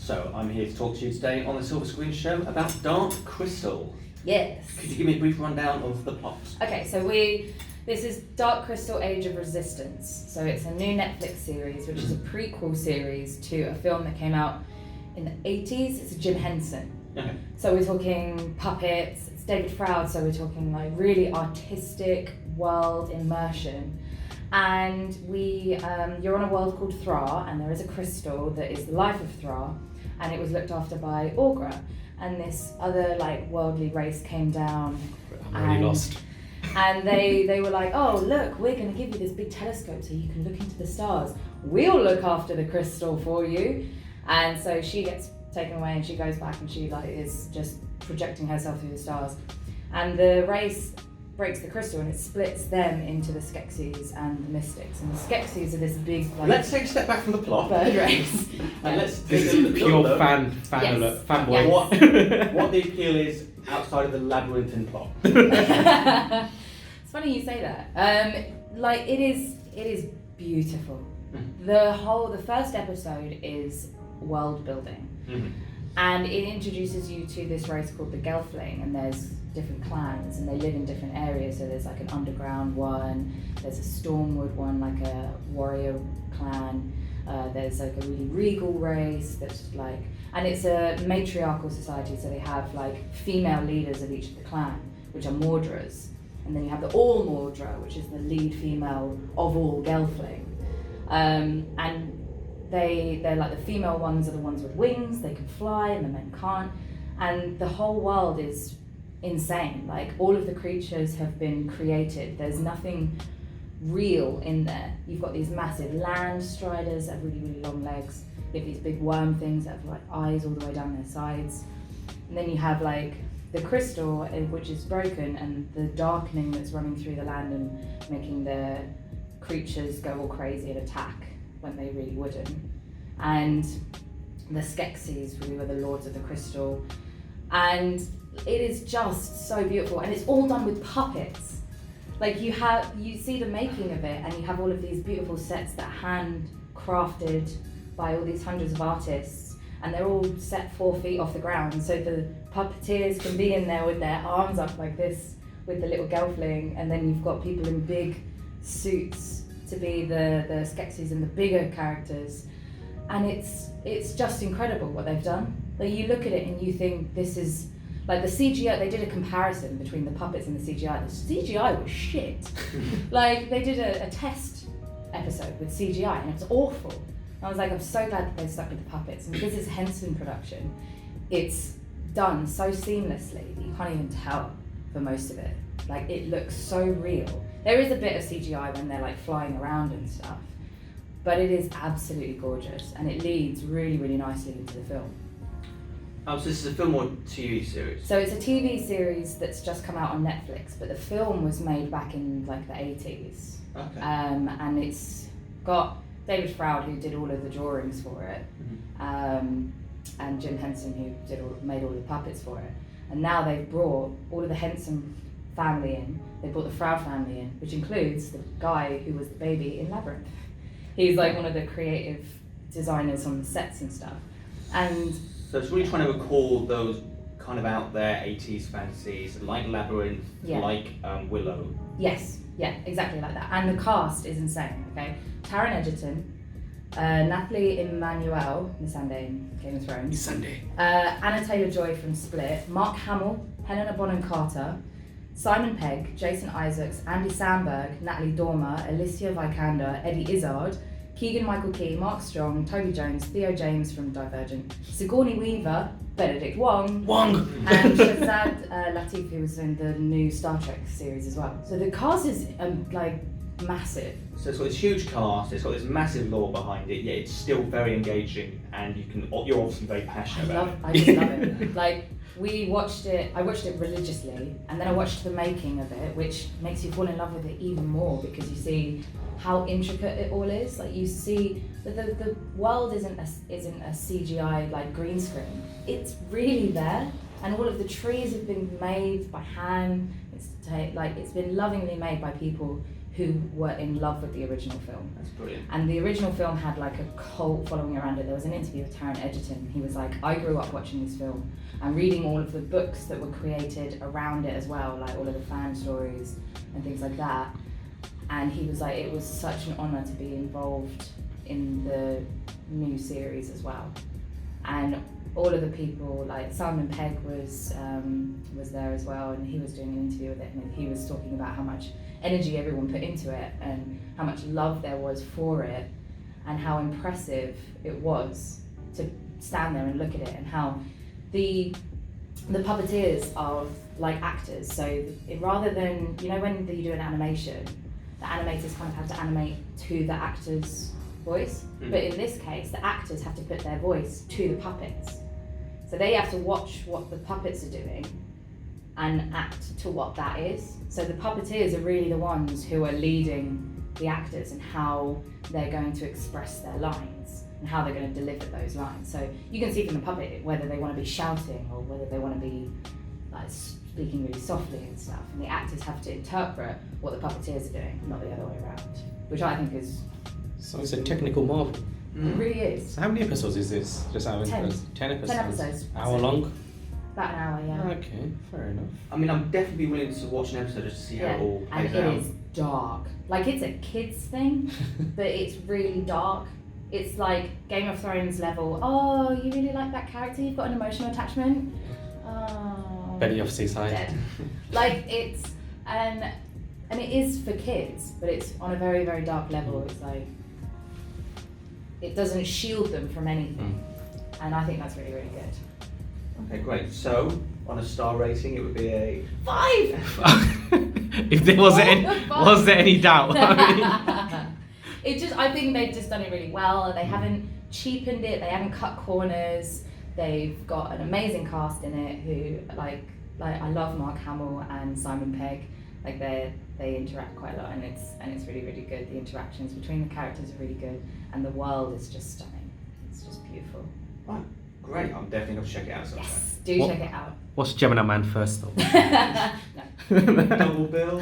So I'm here to talk to you today on the Silver Screen Show about Dark Crystal. Yes. Could you give me a brief rundown of the plot? Okay, so this is Dark Crystal Age of Resistance. So it's a new Netflix series, which is a prequel series to a film that came out in the 80s. It's a Jim Henson. Okay. So we're talking puppets, it's David Froud, so we're talking like really artistic world immersion. And you're on a world called Thra, and there is a crystal that is the life of Thra, and it was looked after by Aughra. And this other like worldly race came down. I'm really lost. And they were like, oh look, we're going to give you this big telescope so you can look into the stars. We'll look after the crystal for you. And so she gets taken away and she goes back and she like is just projecting herself through the stars. And the race breaks the crystal and it splits them into the Skeksis and the Mystics. And the Skeksis are this big like, Let's take a step back from the plot. bird race. And let's This take a is pure look. fan Yes. alert, fanboy. Yes. What the appeal is outside of the labyrinthine plot. It's funny you say that. Like it is beautiful. The first episode is world building. Mm-hmm. And it introduces you to this race called the Gelfling, and there's different clans and they live in different areas. So there's like an underground one, there's a Stormwood one, like a warrior clan. There's like a really regal race that's like, and it's a matriarchal society, so they have like female leaders of each of the clan, which are Mordras. And then you have the All Mordra, which is the lead female of all Gelfling. And they're like the female ones are the ones with wings, they can fly and the men can't. And the whole world is insane. Like all of the creatures have been created. There's nothing real in there. You've got these massive land striders that have really, really long legs. You have these big worm things that have like eyes all the way down their sides. And then you have like the crystal, which is broken, and the darkening that's running through the land and making the creatures go all crazy and attack when they really wouldn't. And the Skeksis, who are the lords of the crystal. And it is just so beautiful, and it's all done with puppets. Like you see the making of it, and you have all of these beautiful sets that are handcrafted by all these hundreds of artists, and they're all set 4 feet off the ground, so the puppeteers can be in there with their arms up like this with the little Gelfling, and then you've got people in big suits to be the Skeksis and the bigger characters. And it's just incredible what they've done. Like you look at it and you think this is like the CGI. They did a comparison between the puppets and the CGI. The CGI was shit. Like they did a test episode with CGI and it was awful. And I was like, I'm so glad that they stuck with the puppets. And because it's Henson production, it's done so seamlessly that you can't even tell for most of it. Like it looks so real. There is a bit of CGI when they're like flying around and stuff, but it is absolutely gorgeous and it leads really, really nicely into the film. Oh, so this is a film or TV series? So it's a TV series that's just come out on Netflix, but the film was made back in like the 80s. Okay. And it's got David Froud, who did all of the drawings for it, and Jim Henson, who made all the puppets for it. And now they've brought all of the Henson family in. They brought the Froud family in, which includes the guy who was the baby in Labyrinth. He's like one of the creative designers on the sets and stuff. And so it's really trying to recall those kind of out there 80s fantasies, like Labyrinth, like Willow. Yes, yeah, exactly like that. And the cast is insane, okay? Taron Egerton, Nathalie Emmanuel, Missandei in Game of Thrones. Anna Taylor-Joy from Split, Mark Hamill, Helena Bonham Carter, Simon Pegg, Jason Isaacs, Andy Samberg, Natalie Dormer, Alicia Vikander, Eddie Izzard, Keegan-Michael Key, Mark Strong, Toby Jones, Theo James from Divergent, Sigourney Weaver, Benedict Wong, and Shazad Latif, who was in the new Star Trek series as well. So the cast is like massive. So it's got this huge cast, it's got this massive lore behind it, yet it's still very engaging, and you're obviously very passionate about it. I just love it. Like I watched it religiously, and then I watched the making of it, which makes you fall in love with it even more because you see how intricate it all is. Like you see that the world isn't a CGI like green screen. It's really there, and all of the trees have been made by hand. It's been lovingly made by people who were in love with the original film. That's brilliant. And the original film had like a cult following around it. There was an interview with Taron Egerton. He was like, I grew up watching this film and reading all of the books that were created around it as well, like all of the fan stories and things like that. And he was like, it was such an honour to be involved in the new series as well. And all of the people, like Simon Pegg was there as well, and he was doing an interview with it, and he was talking about how much energy everyone put into it and how much love there was for it and how impressive it was to stand there and look at it, and how the puppeteers are like actors. So rather than, you know, when you do an animation, the animators kind of have to animate to the actor's voice, but in this case the actors have to put their voice to the puppets. So they have to watch what the puppets are doing and act to what that is. So the puppeteers are really the ones who are leading the actors and how they're going to express their lines and how they're going to deliver those lines. So you can see from the puppet whether they want to be shouting or whether they want to be like speaking really softly and stuff. And the actors have to interpret what the puppeteers are doing, not the other way around, which I think is... So it's a technical marvel. It really is. So how many episodes is this? Just out of 10. interest. 10 episodes. 10 episodes. Hour long? About an hour, yeah. Okay, fair enough. I mean, I'm definitely willing to watch an episode just to see how it all And plays it out. is dark. Like, it's a kids thing, but it's really dark. It's like Game of Thrones level. Oh, you really like that character? You've got an emotional attachment? Oh. Benny off seaside. Dead. Like, it's... And it is for kids, but it's on a very, very dark level. It's like... It doesn't shield them from anything. And I think that's really, really good. Okay, great. So, on a star rating, it would be a... 5! If there was any doubt. I think they've just done it really well. They haven't cheapened it. They haven't cut corners. They've got an amazing cast in it. Who like I love Mark Hamill and Simon Pegg. Like they interact quite a lot, and it's really, really good. The interactions between the characters are really good, and the world is just stunning. It's just beautiful. Right, great. I'm definitely going to check it out sometime. Yes, do check it out. What's Gemini Man first though? No. Double bill.